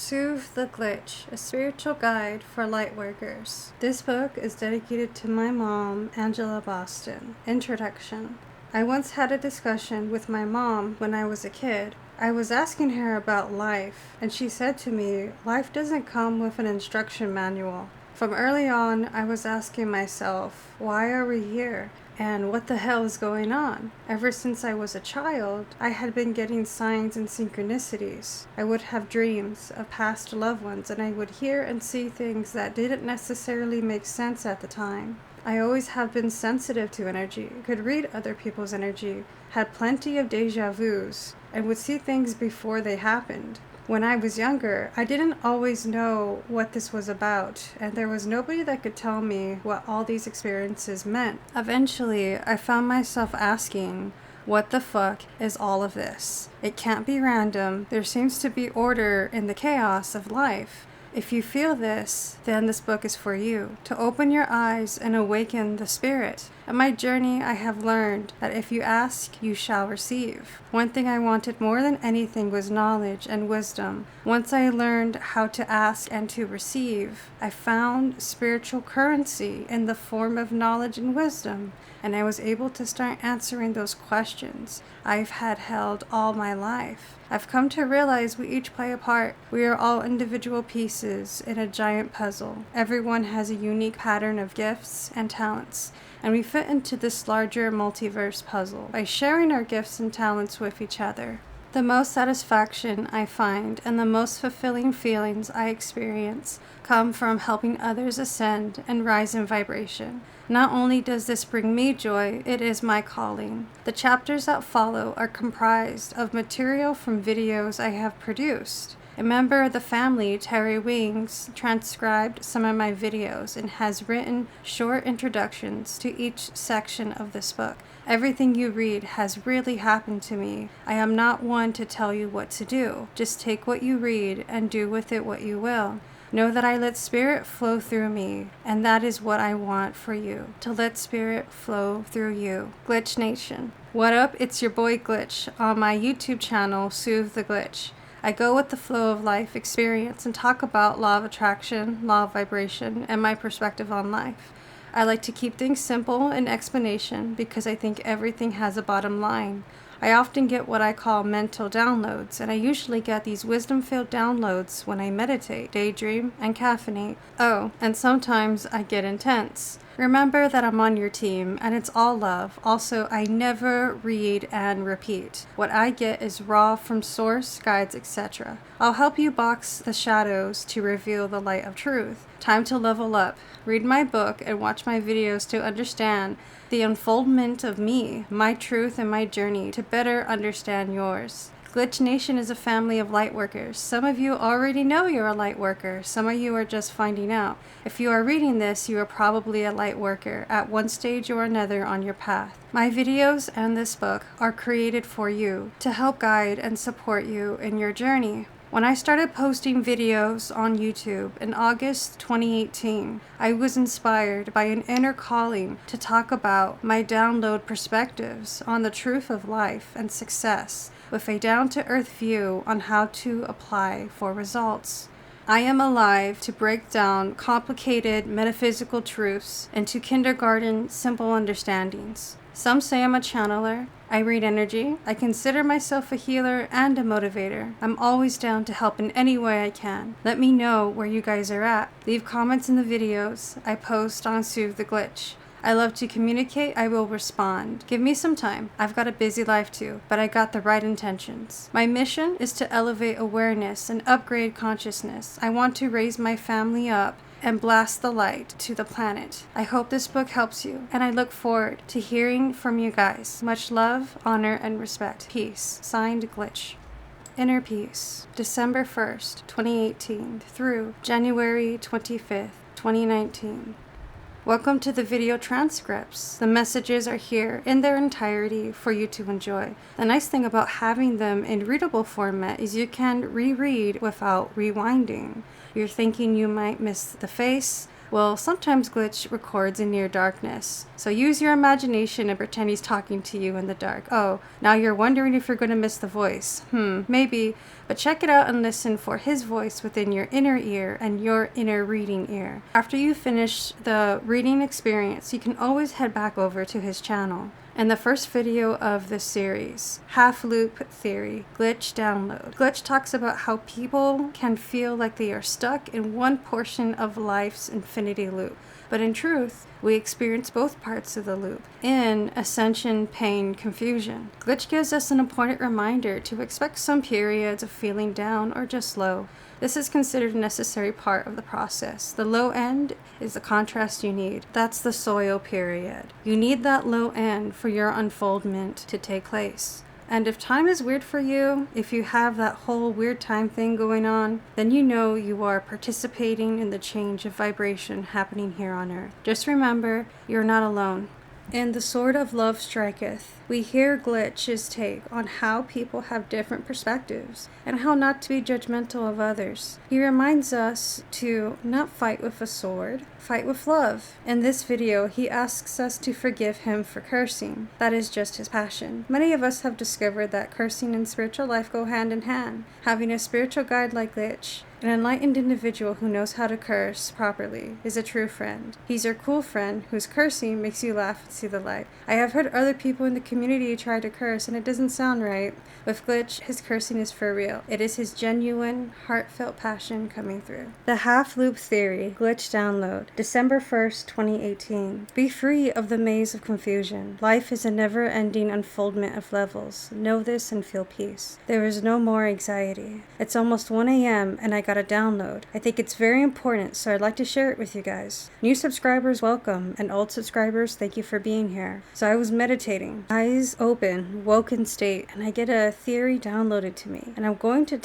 Soothe the Glitch, a spiritual guide for lightworkers. This book is dedicated to my mom, Angela Boston. Introduction. I once had a discussion with my mom when I was a kid. I was asking her about life, and she said to me, life doesn't come with an instruction manual. From early on, I was asking myself, why are we here? And what the hell is going on? Ever since I was a child, I had been getting signs and synchronicities. I would have dreams of past loved ones, and I would hear and see things that didn't necessarily make sense at the time. I always have been sensitive to energy, could read other people's energy, had plenty of deja vus, and would see things before they happened. When I was younger, I didn't always know what this was about, and there was nobody that could tell me what all these experiences meant. Eventually, I found myself asking, what the fuck is all of this? It can't be random. There seems to be order in the chaos of life. If you feel this, then this book is for you, to open your eyes and awaken the spirit. On my journey, I have learned that if you ask, you shall receive. One thing I wanted more than anything was knowledge and wisdom. Once I learned how to ask and to receive, I found spiritual currency in the form of knowledge and wisdom, and I was able to start answering those questions I've had held all my life. I've come to realize we each play a part. We are all individual pieces in a giant puzzle. Everyone has a unique pattern of gifts and talents, and we fit into this larger multiverse puzzle by sharing our gifts and talents with each other. The most satisfaction I find and the most fulfilling feelings I experience come from helping others ascend and rise in vibration. Not only does this bring me joy, it is my calling. The chapters that follow are comprised of material from videos I have produced. A member of the family, Terry Wings, transcribed some of my videos and has written short introductions to each section of this book. Everything you read has really happened to me. I am not one to tell you what to do. Just take what you read and do with it what you will. Know that I let spirit flow through me, and that is what I want for you, to let spirit flow through you. Glitch Nation. What up? It's your boy Glitch on my YouTube channel, Soothe the Glitch. I go with the flow of life experience and talk about law of attraction, law of vibration, and my perspective on life. I like to keep things simple in explanation because I think everything has a bottom line. I often get what I call mental downloads, and I usually get these wisdom-filled downloads when I meditate, daydream, and caffeinate. Oh, and sometimes I get intense. Remember that I'm on your team, and it's all love. Also, I never read and repeat. What I get is raw from source, guides, etc. I'll help you box the shadows to reveal the light of truth. Time to level up. Read my book and watch my videos to understand the unfoldment of me, my truth, and my journey to better understand yours. Glitch Nation is a family of lightworkers. Some of you already know you're a lightworker. Some of you are just finding out. If you are reading this, you are probably a lightworker at one stage or another on your path. My videos and this book are created for you to help guide and support you in your journey. When I started posting videos on YouTube in August 2018, I was inspired by an inner calling to talk about my download perspectives on the truth of life and success with a down-to-earth view on how to apply for results. I am alive to break down complicated metaphysical truths into kindergarten simple understandings. Some say I'm a channeler. I read energy. I consider myself a healer and a motivator. I'm always down to help in any way I can. Let me know where you guys are at. Leave comments in the videos I post on Soothe the Glitch. I love to communicate. I will respond. Give me some time. I've got a busy life too, but I got the right intentions. My mission is to elevate awareness and upgrade consciousness. I want to raise my family up and blast the light to the planet. I hope this book helps you, and I look forward to hearing from you guys. Much love, honor, and respect. Peace. Signed, Glitch. Inner Peace, December 1st, 2018 through January 25th, 2019. Welcome to the video transcripts. The messages are here in their entirety for you to enjoy. The nice thing about having them in readable format is you can reread without rewinding. You're thinking you might miss the face, Well, sometimes Glitch records in near darkness, so use your imagination and pretend he's talking to you in the dark. Oh, now you're wondering if you're going to miss the voice. Maybe, but check it out and listen for his voice within your inner ear and your inner reading ear. After you finish the reading experience, you can always head back over to his channel. In the first video of this series, Half Loop Theory, Glitch Download. Glitch talks about how people can feel like they are stuck in one portion of life's infinity loop. But in truth, we experience both parts of the loop in ascension, pain, confusion. Glitch gives us an important reminder to expect some periods of feeling down or just low. This is considered a necessary part of the process. The low end is the contrast you need. That's the soil period. You need that low end for your unfoldment to take place. And if time is weird for you, if you have that whole weird time thing going on, then you know you are participating in the change of vibration happening here on Earth. Just remember, you're not alone. In The Sword of Love Striketh, we hear Glitch's take on how people have different perspectives and how not to be judgmental of others. He reminds us to not fight with a sword, fight with love. In this video, he asks us to forgive him for cursing. That is just his passion. Many of us have discovered that cursing and spiritual life go hand in hand. Having a spiritual guide like Glitch, an enlightened individual who knows how to curse properly, is a true friend. He's your cool friend whose cursing makes you laugh and see the light. I have heard other people in the community try to curse and it doesn't sound right. With Glitch, his cursing is for real. It is his genuine, heartfelt passion coming through. The Half Loop Theory, Glitch Download, December 1st, 2018. Be free of the maze of confusion. Life is a never-ending unfoldment of levels. Know this and feel peace. There is no more anxiety. It's almost 1 a.m. and I got a download. I think it's very important, so I'd like to share it with you guys. New subscribers, welcome, and old subscribers, thank you for being here. So I was meditating, eyes open, woken state, and I get a theory downloaded to me, and I'm going to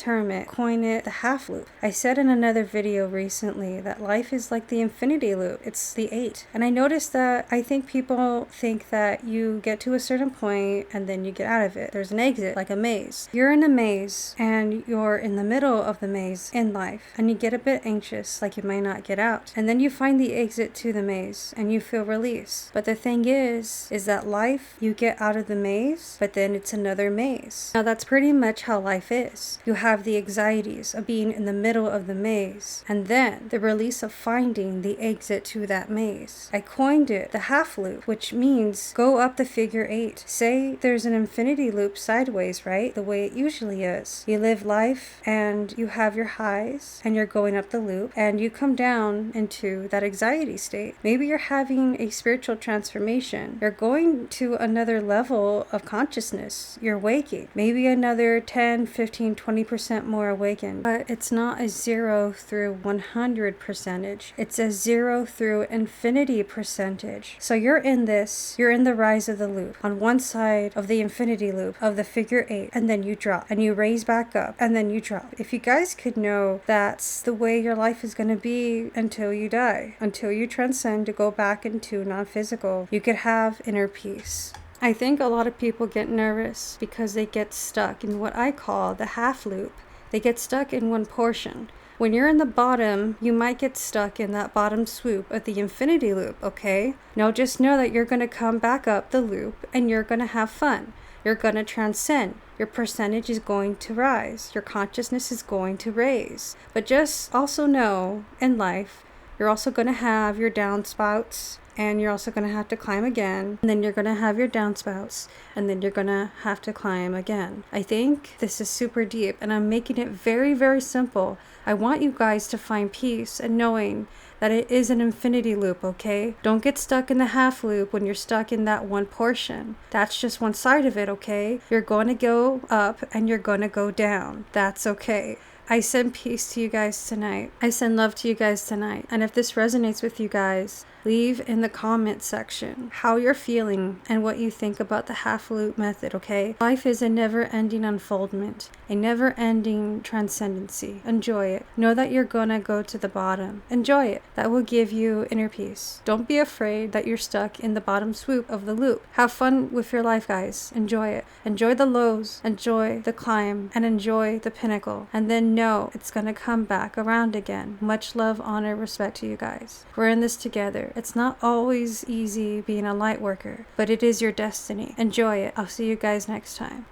coin it the half loop. I said in another video recently that life is like the infinity loop. It's the 8. And I noticed that I think people think that you get to a certain point and then you get out of it. There's an exit, like a maze. You're in a maze and you're in the middle of the maze in life, and you get a bit anxious, like you might not get out. And then you find the exit to the maze and you feel release. But the thing is that life, you get out of the maze, but then it's another maze. Now that's pretty much how life is. You have the anxieties of being in the middle of the maze, and then the release of finding the exit to that maze. I coined it the half loop, which means go up the figure 8. Say there's an infinity loop sideways, right? The way it usually is. You live life and you have your highs and you're going up the loop and you come down into that anxiety state. Maybe you're having a spiritual transformation. You're going to another level of consciousness. You're waking. Maybe another 10, 15, 20% more awakened. But it's not a 0 through 100 percentage. It's a 0 through infinity percentage. So you're in the rise of the loop. On one side of the infinity loop of the figure 8, and then you drop and you raise back up and then you drop. If you guys could know, that's the way your life is going to be until you die, until you transcend to go back into non-physical. You could have inner peace. I think a lot of people get nervous because they get stuck in what I call the half loop. They get stuck in one portion. When you're in the bottom, you might get stuck in that bottom swoop of the infinity loop, okay? Now just know that you're going to come back up the loop and you're going to have fun. You're going to transcend. Your percentage is going to rise. Your consciousness is going to raise. But just also know, in life, you're also going to have your downspouts, and you're also going to have to climb again. And then you're going to have your downspouts, and then you're going to have to climb again. I think this is super deep, and I'm making it very, very simple. I want you guys to find peace and knowing that it is an infinity loop, okay? Don't get stuck in the half loop when you're stuck in that one portion. That's just one side of it, okay? You're going to go up and you're going to go down. That's okay. I send peace to you guys tonight. I send love to you guys tonight. And if this resonates with you guys, leave in the comment section how you're feeling and what you think about the half loop method, okay? Life is a never-ending unfoldment, a never-ending transcendency. Enjoy it. Know that you're gonna go to the bottom. Enjoy it. That will give you inner peace. Don't be afraid that you're stuck in the bottom swoop of the loop. Have fun with your life, guys. Enjoy it. Enjoy the lows, enjoy the climb, and enjoy the pinnacle. And then know it's gonna come back around again. Much love, honor, respect to you guys. We're in this together. It's not always easy being a light worker, but it is your destiny. Enjoy it. I'll see you guys next time.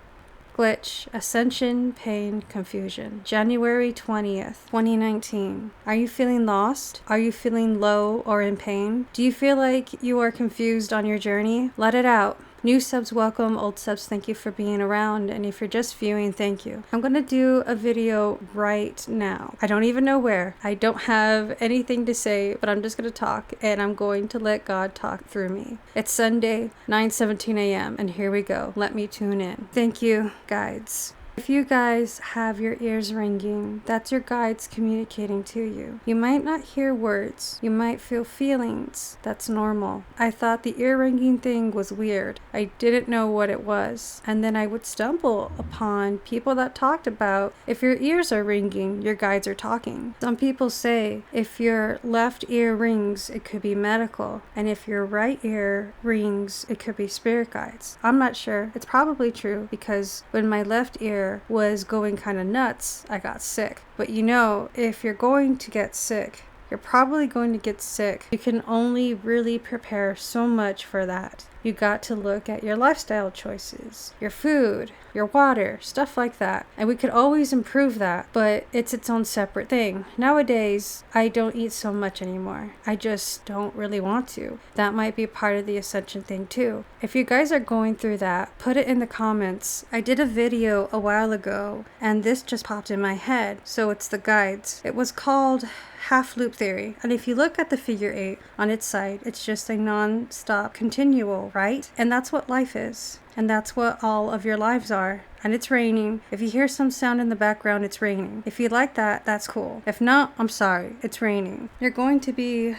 Glitch, Ascension, Pain, Confusion. January 20th, 2019. Are you feeling lost? Are you feeling low or in pain? Do you feel like you are confused on your journey? Let it out. New subs welcome, old subs thank you for being around, and if you're just viewing, thank you. I'm gonna do a video right now. I don't even know where. I don't have anything to say, but I'm just gonna talk, and I'm going to let God talk through me. It's Sunday, 9:17 a.m., and here we go. Let me tune in. Thank you, guides. If you guys have your ears ringing, that's your guides communicating to you. You might not hear words. You might feel feelings. That's normal. I thought the ear ringing thing was weird. I didn't know what it was. And then I would stumble upon people that talked about if your ears are ringing, your guides are talking. Some people say if your left ear rings, it could be medical. And if your right ear rings, it could be spirit guides. I'm not sure. It's probably true because when my left ear was going kind of nuts, I got sick. But you know, if you're going to get sick, you're probably going to get sick. You can only really prepare so much for that. You got to look at your lifestyle choices, your food, your water, stuff like that. And we could always improve that, but it's its own separate thing. Nowadays, I don't eat so much anymore. I just don't really want to. That might be part of the ascension thing too. If you guys are going through that, put it in the comments. I did a video a while ago, and this just popped in my head. So it's the guides. It was called half loop theory, and if you look at the figure 8 on its side, it's just a non-stop continual, right? And that's what life is, and that's what all of your lives are. And it's raining. If you hear some sound in the background, it's raining. If you like that, that's cool. If not, I'm sorry, it's raining. You're going to be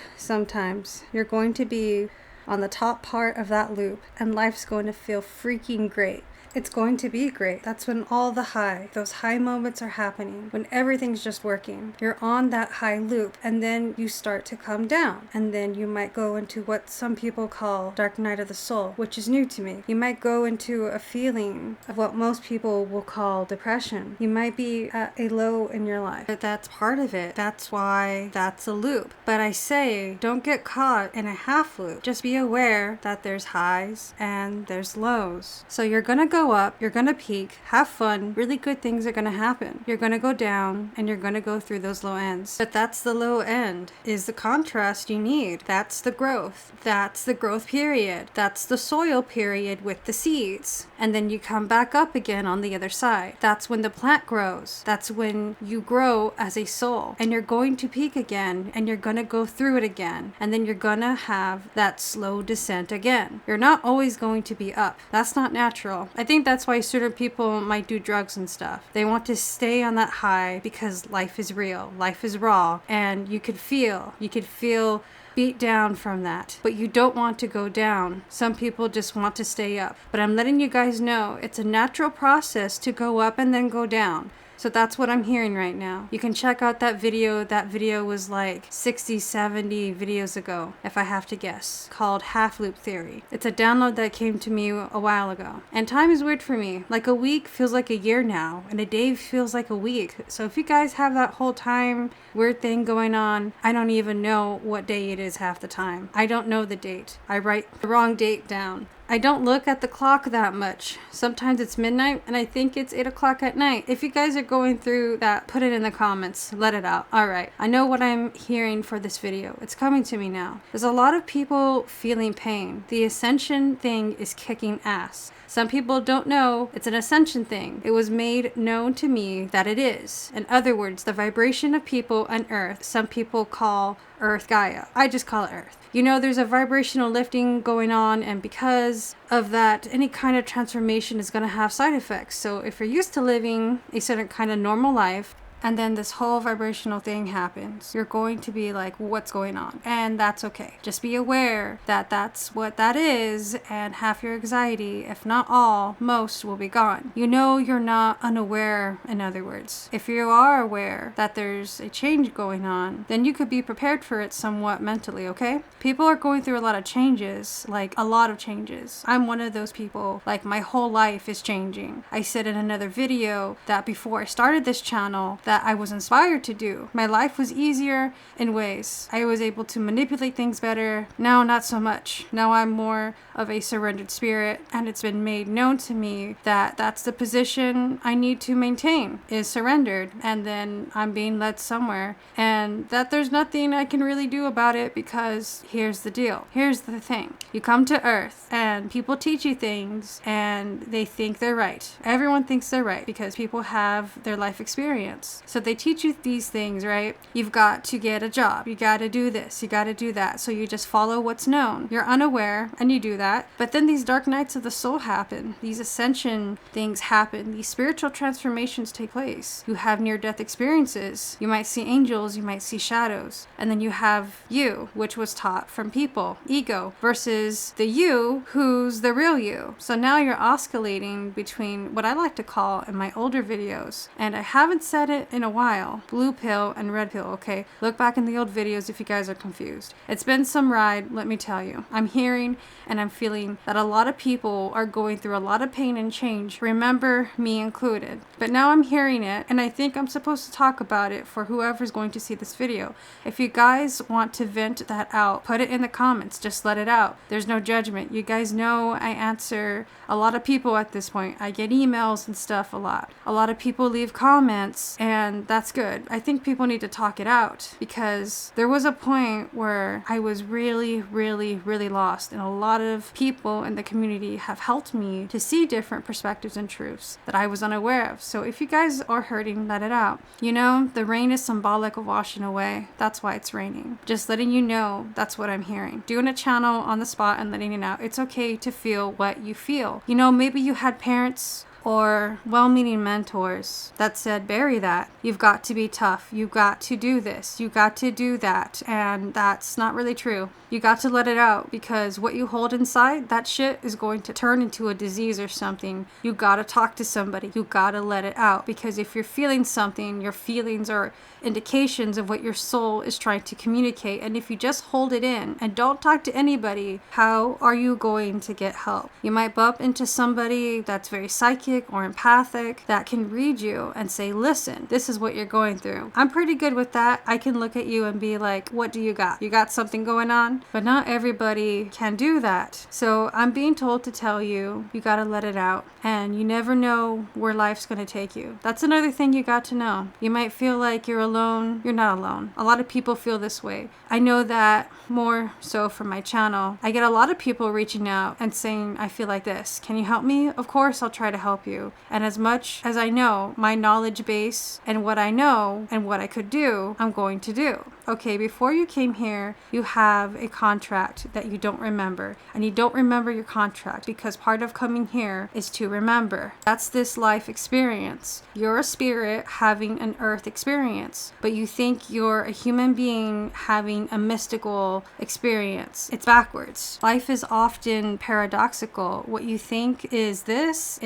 on the top part of that loop, and life's going to feel freaking great. It's going to be great. That's when all those high moments are happening, when everything's just working. You're on that high loop, and then you start to come down. And then you might go into what some people call dark night of the soul, which is new to me. You might go into a feeling of what most people will call depression. You might be at a low in your life. But that's part of it. That's why that's a loop. But I say, don't get caught in a half loop. Just be aware that there's highs and there's lows. So you're gonna go up, you're gonna peak, have fun, really good things are gonna happen. You're gonna go down, and you're gonna go through those low ends. But that's the low end, is the contrast you need. That's the growth. That's the growth period. That's the soil period with the seeds. And then you come back up again on the other side. That's when the plant grows. That's when you grow as a soul. And you're going to peak again, and you're gonna go through it again. And then you're gonna have that slow descent again. You're not always going to be up. That's not natural. I think that's why certain people might do drugs and stuff. They want to stay on that high because life is real, life is raw, and you could feel beat down from that, but you don't want to go down. Some people just want to stay up, but I'm letting you guys know it's a natural process to go up and then go down. So that's what I'm hearing right now. You can check out that video. That video was like 60, 70 videos ago, if I have to guess, called Half Loop Theory. It's a download that came to me a while ago. And time is weird for me. Like a week feels like a year now, and a day feels like a week. So if you guys have that whole time weird thing going on, I don't even know what day it is half the time. I don't know the date. I write the wrong date down. I don't look at the clock that much. Sometimes it's midnight, and I think it's 8 o'clock at night. If you guys are going through that, put it in the comments. Let it out. All right. I know what I'm hearing for this video. It's coming to me now. There's a lot of people feeling pain. The ascension thing is kicking ass. Some people don't know it's an ascension thing. It was made known to me that it is. In other words, the vibration of people on Earth, some people call Earth Gaia. I just call it Earth. You know, there's a vibrational lifting going on, and because of that, any kind of transformation is going to have side effects. So if you're used to living a certain kind of normal life, and then this whole vibrational thing happens, you're going to be like, what's going on? And that's okay. Just be aware that that's what that is, and half your anxiety, if not all, most will be gone. You know you're not unaware, in other words. If you are aware that there's a change going on, then you could be prepared for it somewhat mentally, okay? People are going through a lot of changes, like a lot of changes. I'm one of those people, like my whole life is changing. I said in another video that before I started this channel, that that I was inspired to do. My life was easier in ways. I was able to manipulate things better. Now, not so much. Now I'm more of a surrendered spirit, and it's been made known to me that that's the position I need to maintain, is surrendered, and then I'm being led somewhere, and that there's nothing I can really do about it, because here's the deal. Here's the thing. You come to Earth, and people teach you things, and they think they're right. Everyone thinks they're right because people have their life experience. So they teach you these things, right? You've got to get a job. You got to do this. You got to do that. So you just follow what's known. You're unaware, and you do that. But then these dark nights of the soul happen. These ascension things happen. These spiritual transformations take place. You have near-death experiences. You might see angels. You might see shadows. And then you have you, which was taught from people, ego, versus the you who's the real you. So now you're oscillating between what I like to call in my older videos, and I haven't said it in a while, blue pill and red pill, okay? Look back in the old videos if you guys are confused. It's been some ride, let me tell you. I'm hearing and I'm feeling that a lot of people are going through a lot of pain and change, remember me included. But now I'm hearing it, and I think I'm supposed to talk about it for whoever's going to see this video. If you guys want to vent that out, put it in the comments, just let it out. There's no judgment. You guys know I answer a lot of people at this point. I get emails and stuff a lot. A lot of people leave comments, and that's good. I think people need to talk it out, because there was a point where I was really, really, really lost, and a lot of people in the community have helped me to see different perspectives and truths that I was unaware of. So if you guys are hurting, let it out. You know, the rain is symbolic of washing away. That's why it's raining. Just letting you know that's what I'm hearing. Doing a channel on the spot and letting it out. It's okay to feel what you feel. You know, maybe you had parents or well-meaning mentors that said, bury that. You've got to be tough. You've got to do this. You got to do that. And that's not really true. You got to let it out, because what you hold inside, that shit is going to turn into a disease or something. You got to talk to somebody. You got to let it out, because if you're feeling something, your feelings are indications of what your soul is trying to communicate. And if you just hold it in and don't talk to anybody, how are you going to get help? You might bump into somebody that's very psychic or empathic that can read you and say, listen, this is what you're going through. I'm pretty good with that. I can look at you and be like, what do you got? You got something going on? But not everybody can do that. So I'm being told to tell you, you got to let it out, and you never know where life's going to take you. That's another thing you got to know. You might feel like you're alone. You're not alone. A lot of people feel this way. I know that more so from my channel. I get a lot of people reaching out and saying, I feel like this. Can you help me? Of course, I'll try to help you. And as much as I know, my knowledge base and what I know and what I could do, I'm going to do. Okay, before you came here, you have a contract that you don't remember. And you don't remember your contract because part of coming here is to remember. That's this life experience. You're a spirit having an earth experience, but you think you're a human being having a mystical experience. It's backwards. Life is often paradoxical. What you think is this,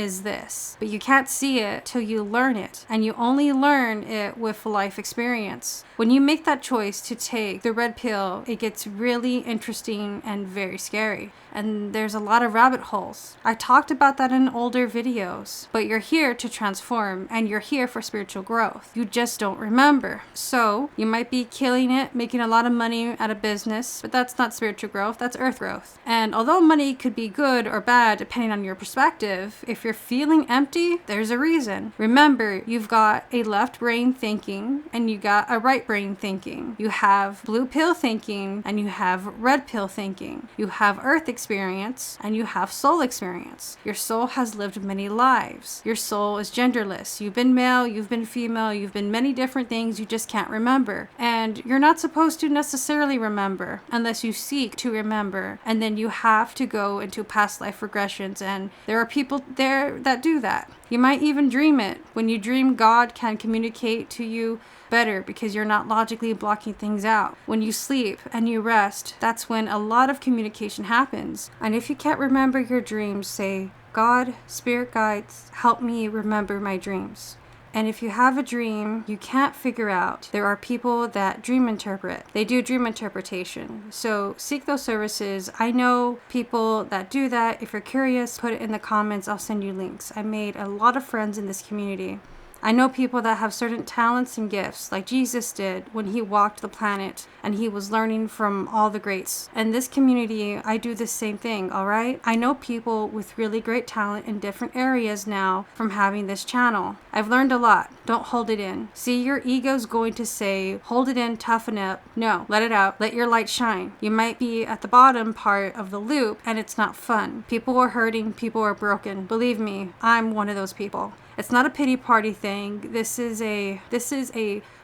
but you can't see it till you learn it. And you only learn it with life experience. When you make that choice to take the red pill, it gets really interesting and very scary. And there's a lot of rabbit holes. I talked about that in older videos. But you're here to transform, and you're here for spiritual growth. You just don't remember. So you might be killing it, making a lot of money at a business, but that's not spiritual growth, that's earth growth. And although money could be good or bad depending on your perspective, if you're feeling empty, there's a reason. Remember, you've got a left brain thinking and you got a right brain thinking. You have blue pill thinking and you have red pill thinking. You have earth experience and you have soul experience. Your soul has lived many lives. Your soul is genderless. You've been male, you've been female, you've been many different things you just can't remember. And you're not supposed to necessarily remember unless you seek to remember. And then you have to go into past life regressions, and there are people there that do that. You might even dream it. When you dream, God can communicate to you better because you're not logically blocking things out. When you sleep and you rest, that's when a lot of communication happens. And if you can't remember your dreams, say, God, spirit guides, help me remember my dreams. And if you have a dream you can't figure out, there are people that dream interpret. They do dream interpretation. So seek those services. I know people that do that. If you're curious, put it in the comments. I'll send you links. I made a lot of friends in this community. I know people that have certain talents and gifts, like Jesus did when he walked the planet and he was learning from all the greats. In this community, I do the same thing, all right? I know people with really great talent in different areas now from having this channel. I've learned a lot. Don't hold it in. See, your ego's going to say, hold it in, toughen up. No, let it out. Let your light shine. You might be at the bottom part of the loop and it's not fun. People are hurting. People are broken. Believe me, I'm one of those people. It's not a pity party thing. This is a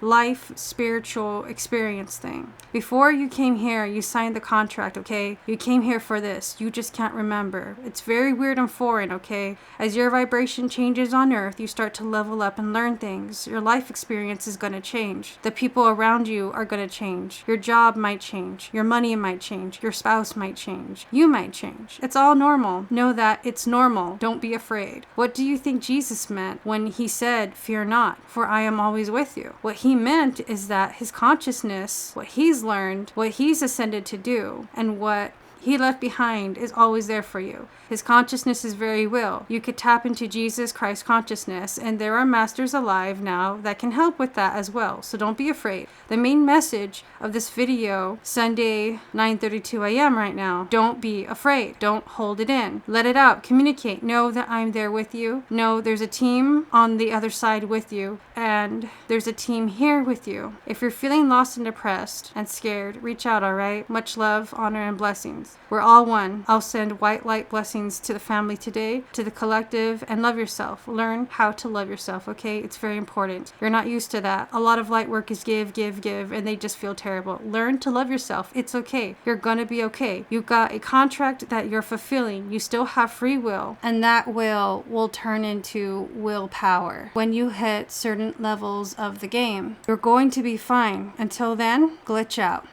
life spiritual experience thing. Before you came here, you signed the contract, okay? You came here for this. You just can't remember. It's very weird and foreign, okay? As your vibration changes on earth, you start to level up and learn things. Your life experience is going to change. The people around you are going to change. Your job might change. Your money might change. Your spouse might change. You might change. It's all normal. Know that it's normal. Don't be afraid. What do you think Jesus meant when he said, fear not, for I am always with you? What he meant is that his consciousness, what he's learned, what he's ascended to do, and what he left behind is always there for you. His consciousness is very real. You could tap into Jesus Christ consciousness, and there are masters alive now that can help with that as well. So don't be afraid. The main message of this video, Sunday, 9:32 a.m. right now, don't be afraid. Don't hold it in. Let it out. Communicate. Know that I'm there with you. Know there's a team on the other side with you, and there's a team here with you. If you're feeling lost and depressed and scared, reach out, all right? Much love, honor, and blessings. We're all one. I'll send white light blessings to the family today, to the collective, and love yourself. Learn how to love yourself, okay? It's very important. You're not used to that. A lot of light work is give, and they just feel terrible. Learn to love yourself. It's okay. You're gonna be okay. You've got a contract that you're fulfilling. You still have free will, and that will turn into willpower when you hit certain levels of the game. You're going to be fine. Until then, glitch out.